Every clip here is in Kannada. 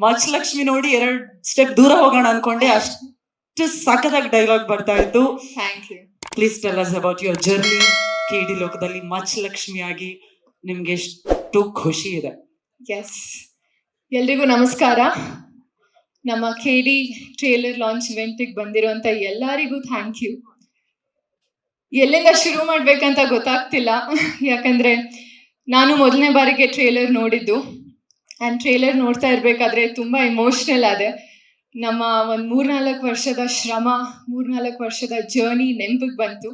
ಮಚ್ ಲಕ್ಷ್ಮಿ ನೋಡಿ 2 ಸ್ಟೆಪ್ ದೂರ ಹೋಗೋಣ ಅನ್ಕೊಂಡೆ, ಅಷ್ಟು ಸಖತ್ತಾಗಿ ಡೈಲಾಗ್ ಬರ್ತಾ ಇತ್ತು. Thank you. Please tell us about your journey. KD ಲೋಕದಲ್ಲಿ ಮಚ್ ಲಕ್ಷ್ಮಿ ಆಗಿ ನಿಮ್ಗೆ ಎಷ್ಟು ಖುಷಿ ಇದೆ? ಎಸ್, ಎಲ್ರಿಗೂ ನಮಸ್ಕಾರ. ನಮ್ಮ KD ಟ್ರೇಲರ್ ಲಾಂಚ್ ಇವೆಂಟಿಗೆ ಬಂದಿರುವಂತ ಎಲ್ಲರಿಗೂ ಥ್ಯಾಂಕ್ ಯು. ಎಲ್ಲಿಂದ ಶುರು ಮಾಡ್ಬೇಕಂತ ಗೊತ್ತಾಗ್ತಿಲ್ಲ, ಯಾಕಂದ್ರೆ ನಾನು ಮೊದಲನೇ ಬಾರಿಗೆ ಟ್ರೇಲರ್ ನೋಡಿದ್ದು. ಆ್ಯಂಡ್ ಟ್ರೇಲರ್ ನೋಡ್ತಾ ಇರಬೇಕಾದ್ರೆ ತುಂಬ ಎಮೋಷ್ನಲ್ ಆದೆ. ನಮ್ಮ ಒಂದು 3-4 ವರ್ಷದ ಶ್ರಮ, 3-4 ವರ್ಷದ ಜರ್ನಿ ನೆನಪಿಗೆ ಬಂತು.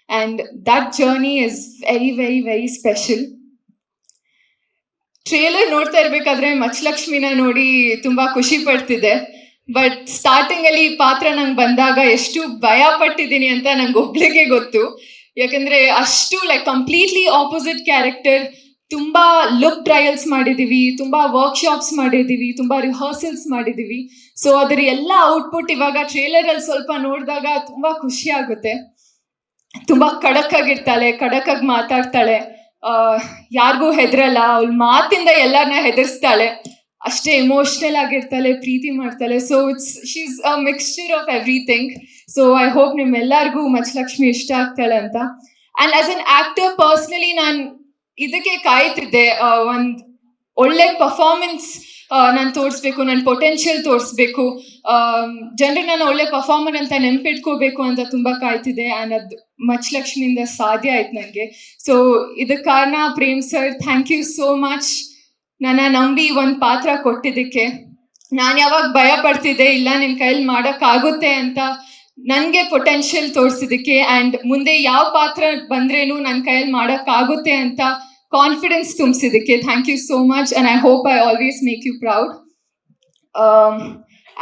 And that journey is very very very special. Trailer ನೋಡ್ತಾ ಇರಬೇಕಾದ್ರೆ ಮಚ್ ಲಕ್ಷ್ಮಿನ ನೋಡಿ ತುಂಬ ಖುಷಿ ಪಡ್ತಿದ್ದೆ. ಬಟ್ ಸ್ಟಾರ್ಟಿಂಗಲ್ಲಿ ಈ ಪಾತ್ರ ನಂಗೆ ಬಂದಾಗ ಎಷ್ಟು ಭಯ ಪಟ್ಟಿದ್ದೀನಿ ಅಂತ ನಂಗೆ ಒಬ್ಳಿಗೆ ಗೊತ್ತು. ಯಾಕಂದರೆ ಅಷ್ಟು ಕಂಪ್ಲೀಟ್ಲಿ ಆಪೋಸಿಟ್ ಕ್ಯಾರೆಕ್ಟರ್. ತುಂಬ ಲುಕ್ ಟ್ರಯಲ್ಸ್ ಮಾಡಿದ್ದೀವಿ, ತುಂಬ ವರ್ಕ್ಶಾಪ್ಸ್ ಮಾಡಿದ್ದೀವಿ, ತುಂಬ ರಿಹರ್ಸಲ್ಸ್ ಮಾಡಿದ್ದೀವಿ. ಸೊ ಅದರ ಎಲ್ಲ ಔಟ್ಪುಟ್ ಇವಾಗ ಟ್ರೇಲರಲ್ಲಿ ಸ್ವಲ್ಪ ನೋಡಿದಾಗ ತುಂಬ ಖುಷಿ ಆಗುತ್ತೆ. ತುಂಬ ಖಡಕ್ಕಾಗಿರ್ತಾಳೆ, ಖಡಕ್ಕಾಗಿ ಮಾತಾಡ್ತಾಳೆ, ಯಾರಿಗೂ ಹೆದರಲ್ಲ, ಅವಳ ಮಾತಿಂದ ಎಲ್ಲರನ್ನ ಹೆದರ್ಸ್ತಾಳೆ, ಅಷ್ಟೇ ಎಮೋಷ್ನಲ್ ಆಗಿರ್ತಾಳೆ, ಪ್ರೀತಿ ಮಾಡ್ತಾಳೆ. So she's a mixture of everything. So I hope ನಿಮ್ಮೆಲ್ಲರಿಗೂ ಮಚ್ ಲಕ್ಷ್ಮಿ ಇಷ್ಟ ಆಗ್ತಾಳೆ ಅಂತ. And as an actor personally ನಾನು ಇದಕ್ಕೆ ಕಾಯ್ತಿದ್ದೆ, ಒಂದು ಒಳ್ಳೆ ಪರ್ಫಾರ್ಮೆನ್ಸ್ ನಾನು ತೋರಿಸ್ಬೇಕು, ನನ್ನ ಪೊಟೆನ್ಷಿಯಲ್ ತೋರಿಸ್ಬೇಕು, ಜನರು ನಾನು ಒಳ್ಳೆ ಪರ್ಫಾರ್ಮರ್ ಅಂತ ನೆನ್ಪಿಟ್ಕೋಬೇಕು ಅಂತ ತುಂಬ ಕಾಯ್ತಿದ್ದೆ. ಆ್ಯಂಡ್ ಅದು ಮಚ್ ಲಕ್ಷ್ಮಿಯಿಂದ ಸಾಧ್ಯ ಆಯ್ತು ನನಗೆ. ಸೊ ಇದಕ್ಕೆ ಕಾರಣ Prem sir, thank you so much. ನನ್ನ ನಂಬಿ ಒಂದು ಪಾತ್ರ ಕೊಟ್ಟಿದ್ದಕ್ಕೆ. ನಾನು ಯಾವಾಗ ಭಯ ಪಡ್ತಿದ್ದೆ, ಇಲ್ಲ ನಿನ್ನ ಕೈಲಿ ಮಾಡೋಕ್ಕಾಗುತ್ತೆ ಅಂತ, ನನಗೆ ಪೊಟೆನ್ಷಿಯಲ್ ತೋರಿಸಿದ್ದಕ್ಕೆ. ಆ್ಯಂಡ್ ಮುಂದೆ ಯಾವ ಪಾತ್ರ ಬಂದ್ರೇನು ನನ್ನ ಕೈಯಲ್ಲಿ ಮಾಡೋಕ್ಕಾಗುತ್ತೆ ಅಂತ ಕಾನ್ಫಿಡೆನ್ಸ್ ತುಂಬಿಸಿದ್ದಕ್ಕೆ thank you so much. And I hope I always make you proud.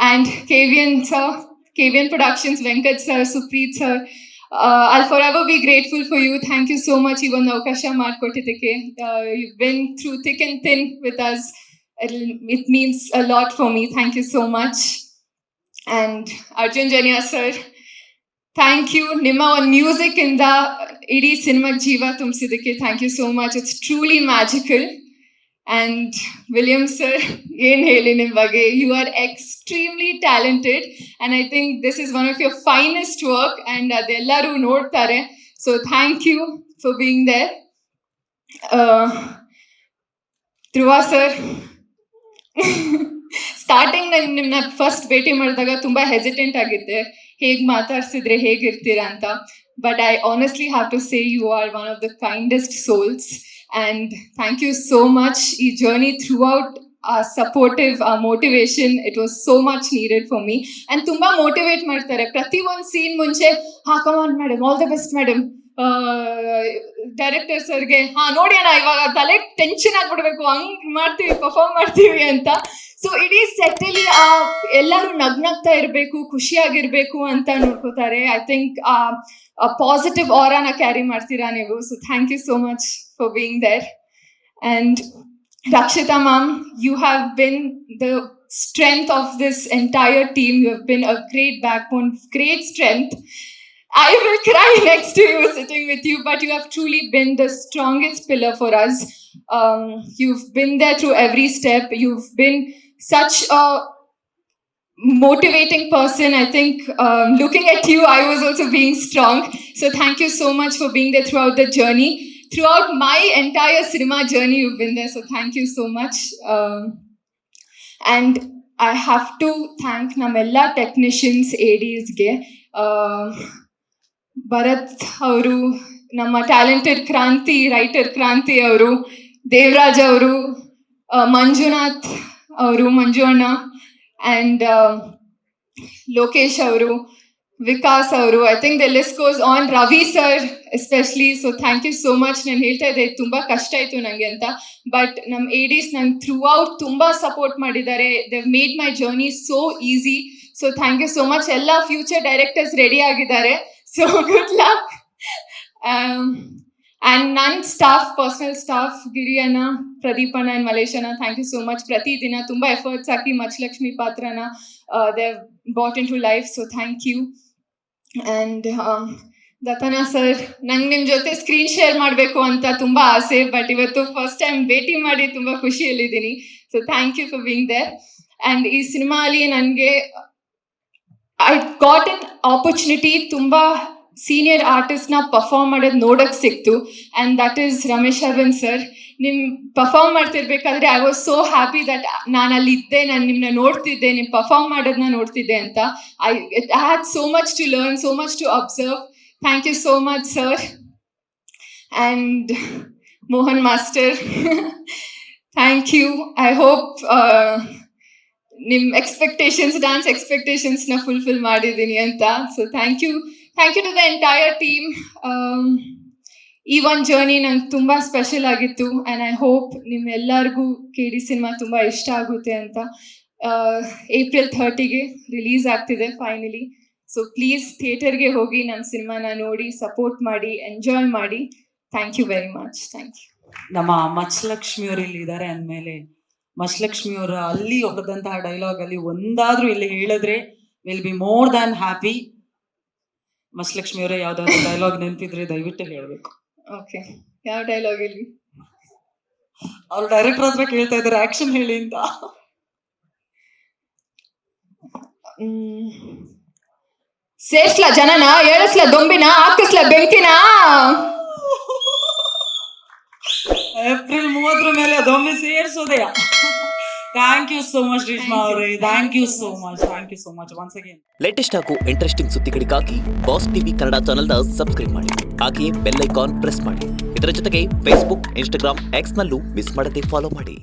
And KVN sir, KVN productions, Venkat sir, Supreeth sir, I'll forever be grateful for you. Thank you so much. ಈ ಒಂದು ಅವಕಾಶ ಮಾಡಿಕೊಟ್ಟಿದ್ದಕ್ಕೆ. You've been through thick and thin with us. It means a lot for me. Thank you so much. And Arjun Janya sir, thank you. ನಿಮ್ಮ ಒಂದು ಮ್ಯೂಸಿಕ್ ಇಂದ ಇಡೀ ಸಿನಿಮಾಗೆ ಜೀವ ತುಂಬಿಸಿದ್ದಕ್ಕೆ thank you so much. It's truly magical. And William sir, ಏನು ಹೇಳಿ ನಿಮ್ಮ ಬಗ್ಗೆ, you are extremely talented and I think this is one of your finest work. And ಅದೆಲ್ಲರೂ ನೋಡ್ತಾರೆ. So thank you for being there. Dhruva sir, starting ನಾನು ನಿಮ್ಮನ್ನ ಫಸ್ಟ್ ಭೇಟಿ ಮಾಡಿದಾಗ ತುಂಬ ಹೆಸಿಟೆಂಟ್ ಆಗಿದ್ದೆ, ಹೇಗೆ ಮಾತಾಡ್ಸಿದ್ರೆ ಹೇಗಿರ್ತೀರಾ ಅಂತ. But I honestly have to say you are one of the kindest souls. And thank you so much. ಈ journey throughout supportive, motivation, it was so much needed for me. And ತುಂಬ ಮೋಟಿವೇಟ್ ಮಾಡ್ತಾರೆ. ಪ್ರತಿ ಒಂದು ಸೀನ್ ಮುಂಚೆ, come on madam, all the best madam. Director ಸರ್ಗೆ, ನೋಡಿ ಅಣ್ಣ ಇವಾಗ ತಲೆ ಟೆನ್ಷನ್ ಆಗ್ಬಿಡ್ಬೇಕು, ಹಂಗೆ ಮಾಡ್ತೀವಿ, ಪರ್ಫಾರ್ಮ್ ಮಾಡ್ತೀವಿ ಅಂತ. ಸೊ ಇಡೀ ಸೆಟ್ಟಲ್ಲಿ ಎಲ್ಲರೂ ನಗ್ನಗ್ತಾ ಇರಬೇಕು, ಖುಷಿಯಾಗಿರ್ಬೇಕು ಅಂತ ನೋಡ್ಕೋತಾರೆ. ಐ ಥಿಂಕ್ ಪಾಸಿಟಿವ್ ಆರಾನ ಕ್ಯಾರಿ ಮಾಡ್ತೀರಾ ನೀವು. So thank you so much for being there. And Rakshita ma'am, you have been the strength of this entire team. You have been a great backbone, great strength. I will cry next to you, sitting with you, but you have truly been the strongest pillar for us. You've been there through every step. You've been such a motivating person. I think looking at you, I was also being strong. So thank you so much for being there throughout the journey. Throughout my entire cinema journey, you've been there. So thank you so much. And I have to thank namella technicians, ADs ge. Bharat ಅವರು, ನಮ್ಮ ಟ್ಯಾಲೆಂಟೆಡ್ ಕ್ರಾಂತಿ ರೈಟರ್ ಕ್ರಾಂತಿ ಅವರು, ದೇವರಾಜ್ ಅವರು, ಮಂಜುನಾಥ್ ಅವರು, ಮಂಜು ಅಣ್ಣ, ಆ್ಯಂಡ್ ಲೋಕೇಶ್ ಅವರು, ವಿಕಾಸ್ ಅವರು. I think the list goes on. Ravi sir especially. So thank you so much. ನಾನು ಹೇಳ್ತಾ ಇದ್ದೆ ತುಂಬ ಕಷ್ಟ ಆಯಿತು ನನಗೆ ಅಂತ, ಬಟ್ ನಮ್ಮ ADs ನಂಗೆ ಥ್ರೂ ಔಟ್ ತುಂಬ ಸಪೋರ್ಟ್ ಮಾಡಿದ್ದಾರೆ. Dev made my journey so easy. So thank you so much. ಎಲ್ಲ ಫ್ಯೂಚರ್ ಡೈರೆಕ್ಟರ್ಸ್ ರೆಡಿ ಆಗಿದ್ದಾರೆ. So good luck. ಆ್ಯಂಡ್ ನನ್ನ ಸ್ಟಾಫ್, ಪರ್ಸನಲ್ ಸ್ಟಾಫ್, ಗಿರಿಯಣ್ಣ, ಪ್ರದೀಪಣ್ಣ ಆ್ಯಂಡ್ ಮಲೇಶಣ್ಣ, ಥ್ಯಾಂಕ್ ಯು ಸೋ ಮಚ್. ಪ್ರತಿದಿನ ತುಂಬ ಎಫರ್ಟ್ಸ್ ಹಾಕಿ ಮಚ್ ಲಕ್ಷ್ಮಿ ಪಾತ್ರನ they brought into life. So thank you. And ದತ್ತನ ಸರ್, ನಂಗೆ ನಿಮ್ಮ ಜೊತೆ ಸ್ಕ್ರೀನ್ ಶೇರ್ ಮಾಡಬೇಕು ಅಂತ ತುಂಬ ಆಸೆ, ಬಟ್ ಇವತ್ತು ಫಸ್ಟ್ ಟೈಮ್ ಭೇಟಿ ಮಾಡಿ ತುಂಬ ಖುಷಿಯಲ್ಲಿದ್ದೀನಿ. So thank you for being there. And ಈ ಸಿನಿಮಾ ಅಲ್ಲಿ ನನಗೆ ಐ ಗಾಟ್ ಎನ್ ಆಪರ್ಚುನಿಟಿ ತುಂಬ ಸೀನಿಯರ್ ಆರ್ಟಿಸ್ಟ್ನ ಪರ್ಫಾರ್ಮ್ ಮಾಡೋದು ನೋಡೋಕ್ಕೆ ಸಿಕ್ತು, and that is Ramesh Aravind sir. ನಿಮ್ಮ ಪರ್ಫಾರ್ಮ್ ಮಾಡ್ತಿರ್ಬೇಕಾದ್ರೆ I was so happy that ನಾನು ಅಲ್ಲಿ ಇದ್ದೆ, ನಾನು ನಿಮ್ಮನ್ನ ನೋಡ್ತಿದ್ದೆ, ನಿಮ್ಮ ಪರ್ಫಾರ್ಮ್ ಮಾಡೋದನ್ನ ನೋಡ್ತಿದ್ದೆ ಅಂತ. I had so much to learn, so much to observe. Thank you so much sir. And Mohan master, thank you. I hope ನಿಮ್ಮ ಡ್ಯಾನ್ಸ್ ಎಕ್ಸ್ಪೆಕ್ಟೇಷನ್ಸ್ನ ಫುಲ್ಫಿಲ್ ಮಾಡಿದ್ದೀನಿ ಅಂತ. So thank you to the entire team. ಈ ಒಂದು ಜರ್ನಿ ನಂಗೆ ತುಂಬ ಸ್ಪೆಷಲ್ ಆಗಿತ್ತು, ಆ್ಯಂಡ್ ಐ ಹೋಪ್ ನಿಮ್ಮೆಲ್ಲರಿಗೂ KD ಸಿನಿಮಾ ತುಂಬ ಇಷ್ಟ ಆಗುತ್ತೆ ಅಂತ. April 30ಗೆ ರಿಲೀಸ್ ಆಗ್ತಿದೆ ಫೈನಲಿ. ಸೊ ಪ್ಲೀಸ್ ಥಿಯೇಟರ್ಗೆ ಹೋಗಿ ನಮ್ಮ ಸಿನಿಮಾನ ನೋಡಿ, ಸಪೋರ್ಟ್ ಮಾಡಿ, ಎಂಜಾಯ್ ಮಾಡಿ. Thank you very much. Thank you. ನಮ್ಮ ಮಚ್ಚಲಕ್ಷ್ಮಿ ಅವರು ಇಲ್ಲಿ ಇದ್ದಾರೆ ಅಂದಮೇಲೆ ಮಚ್ಚಲಕ್ಷ್ಮಿ ಅವರ ಅಲ್ಲಿ ಹೊಡೆದಂತಹ ಡೈಲಾಗ್ ಅಲ್ಲಿ ಒಂದಾದ್ರೂ ಇಲ್ಲಿ ಹೇಳಿದ್ರೆ will be more than happy. ಮಚ್ಚಲಕ್ಷ್ಮಿ ಅವರೇ ಯಾವ್ದಾದ್ರು ಡೈಲಾಗ್ ನೆನಪಿದ್ರೆ ದಯವಿಟ್ಟು ಹೇಳಬೇಕು. ಓಕೆ, ಯಾವ ಡೈಲಾಗ್ ಇಲ್ಲಿ? ಅವ್ರು ಡೈರೆಕ್ಟರ್ ಹತ್ರ ಕೇಳ್ತಾ ಇದ್ದಾರೆ ಆಕ್ಷನ್ ಹೇಳಿ ಅಂತ. ಸೇರ್ಸ್ಲಾ ಜನನ, ಏಳಿಸ್ಲಾ ದೊಂಬಿನ, ಹಾಕಿಸ್ಲಾ ಬೆಂಕಿನ. ಏಪ್ರಿಲ್ 30 ಮೇಲೆ ಅದೊಮ್ಮೆ ಸೇರಿಸೋದೆಯ. Thank you so much Reshma ಅವರೇ, thank you so much once again. Latest ಹಾಗೂ ಇಂಟ್ರೆಸ್ಟಿಂಗ್ ಸುದ್ದಿಗಳಿಗಾಗಿ ಬಾಸ್ ಟಿವಿ ಕನ್ನಡ ಚಾನೆಲ್ನ ಸಬ್ಸ್ಕ್ರೈಬ್ ಮಾಡಿ, ಹಾಗೆಯೇ ಬೆಲ್ ಐಕಾನ್ ಪ್ರೆಸ್ ಮಾಡಿ. ಇದರ ಜೊತೆಗೆ ಫೇಸ್ಬುಕ್, ಇನ್ಸ್ಟಾಗ್ರಾಮ್, ಎಕ್ಸ್ ನಲ್ಲೂ ಮಿಸ್ ಮಾಡದೆ ಫಾಲೋ ಮಾಡಿ.